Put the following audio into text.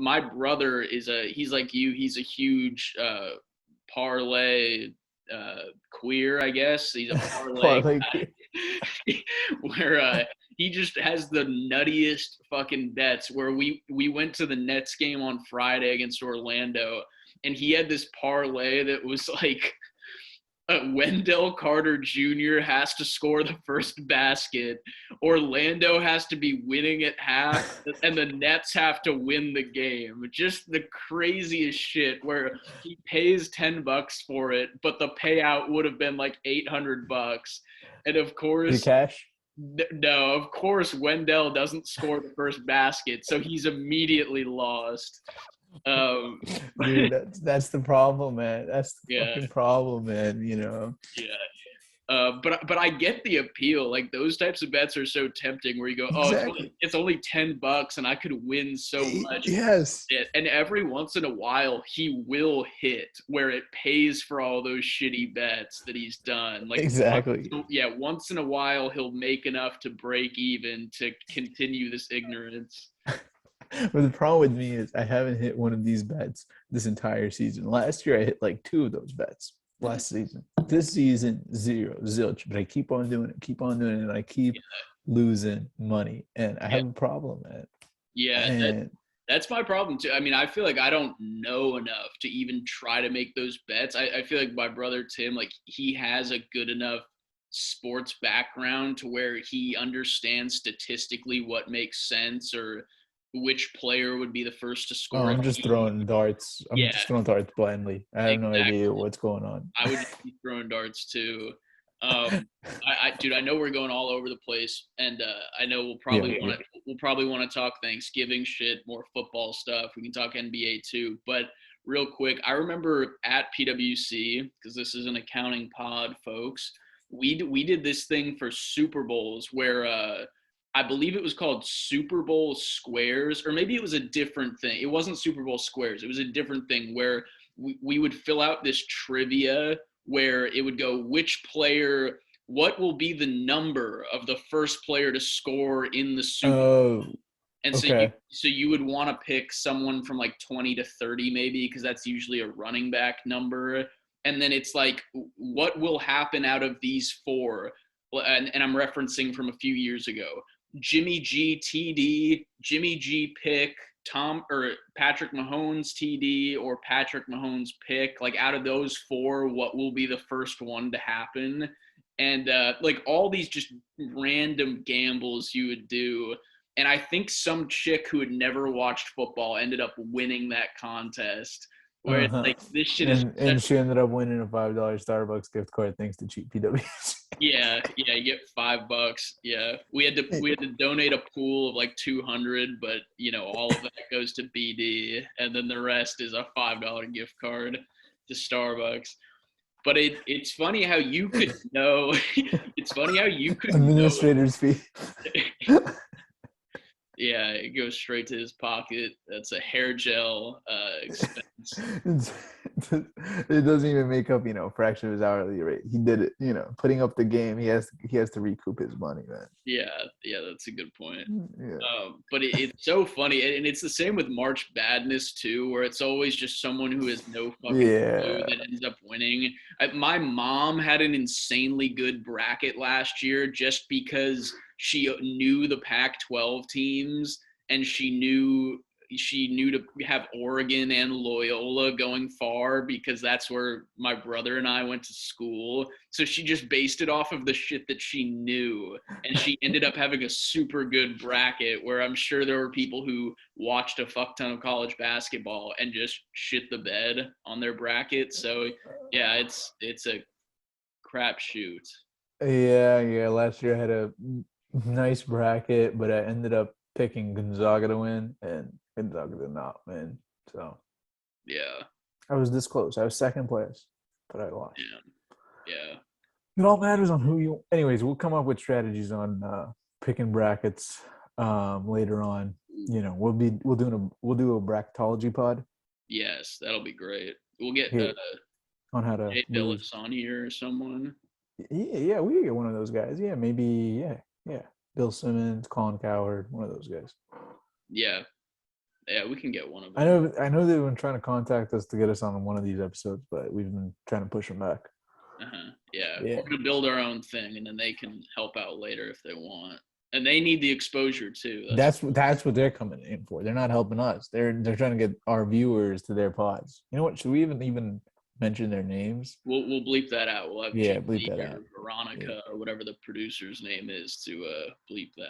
my brother he's like you. He's a huge parlay queer, I guess. He's a parlay Parlay. guy where he just has the nuttiest fucking bets. Where we went to the Nets game on Friday against Orlando, and he had this parlay that was like Wendell Carter Jr. has to score the first basket. Orlando has to be winning at half, and the Nets have to win the game. Just the craziest shit where he pays $10 for it, but the payout would have been like $800. And of The course, cash. no, of course, Wendell doesn't score the first basket, so he's immediately lost. Um, Dude, that's the problem, man. That's the yeah, fucking problem, man. yeah. But I get the appeal. Like those types of bets are so tempting. Where you go, oh, Exactly. it's only $10, and I could win so much. Yes. And every once in a while, he will hit where it pays for all those shitty bets that he's done. Like, Exactly. once in a while, he'll make enough to break even to continue this ignorance. But the problem with me is I haven't hit one of these bets this entire season. Last year I hit like two of those bets last season. This season, zero, zilch. But I keep on doing it, and I keep losing money. And I Yeah, have a problem, man. yeah. And That's my problem too. I mean, I feel like I don't know enough to even try to make those bets. I feel like my brother Tim, like he has a good enough sports background to where he understands statistically what makes sense or which player would be the first to oh, score. I'm just throwing darts. I'm Yeah, just throwing darts blindly. I have no exactly. idea what's going on. I would just be throwing darts too. Dude, I know we're going all over the place, and I know Yeah, we'll probably want to talk Thanksgiving shit, more football stuff. We can talk NBA too, but real quick, I remember at PwC because this is an accounting pod, folks. We did this thing for Super Bowls where I believe it was called Super Bowl Squares, or maybe it was a different thing. It wasn't Super Bowl Squares. It was a different thing where we would fill out this trivia where it would go which player, what will be the number of the first player to score in the Super Bowl. oh, And okay. so you would want to pick someone from like 20 to 30 maybe because that's usually a running back number. And then it's like what will happen out of these four? And I'm referencing from a few years ago. Jimmy G TD, Jimmy G pick, Tom or Patrick Mahomes TD or Patrick Mahomes pick, like out of those four, what will be the first one to happen? And like all these just random gambles you would do. And I think some chick who had never watched football ended up winning that contest. Where it's Uh-huh. like this shit is such, And she ended up winning a $5 Starbucks gift card thanks to cheap PWs. yeah, you get $5. Yeah. We had to donate a pool of like 200, but all of that goes to BD and then the rest is a $5 gift card to Starbucks. But it's funny how you could know it's funny how you could know. Administrator's fee. Yeah, it goes straight to his pocket. That's a hair gel expense. It doesn't even make up, a fraction of his hourly rate. He did it, putting up the game. He has to recoup his money, man. Yeah, yeah, that's a good point. Yeah. But it's so funny, and it's the same with March Badness too, where it's always just someone who has no fucking clue Yeah. that ends up winning. My mom had an insanely good bracket last year just because she knew the Pac-12 teams and she knew to have Oregon and Loyola going far because that's where my brother and I went to school. So she just based it off of the shit that she knew. And she ended up having a super good bracket where I'm sure there were people who watched a fuck ton of college basketball and just shit the bed on their bracket. So yeah, it's a crapshoot. Yeah. Last year I had a nice bracket, but I ended up picking Gonzaga to win, and Gonzaga did not win. So Yeah, I was this close. I was second place, but I lost. yeah, yeah. It all matters on who you. Anyways, we'll come up with strategies on picking brackets later on. We'll do a bracketology pod Yes, that'll be great. We'll get here on how to Jay lose. Billis on here or someone. Yeah, we could get one of those guys. Yeah, maybe. Yeah. Bill Simmons, Colin Cowherd, one of those guys. Yeah, Yeah, we can get one of I them. know they've been trying to contact us to get us on one of these episodes, but we've been trying to push them back. Yeah, Yeah. we're gonna build our own thing, and then they can help out later if they want. And they need the exposure too. That's what they're coming in for. They're not helping us. They're trying to get our viewers to their pods. You know what? Should we even mention their names? We'll bleep that out. We'll have Yeah, bleep JC that or out. Yeah. Veronica or whatever the producer's name is to bleep that.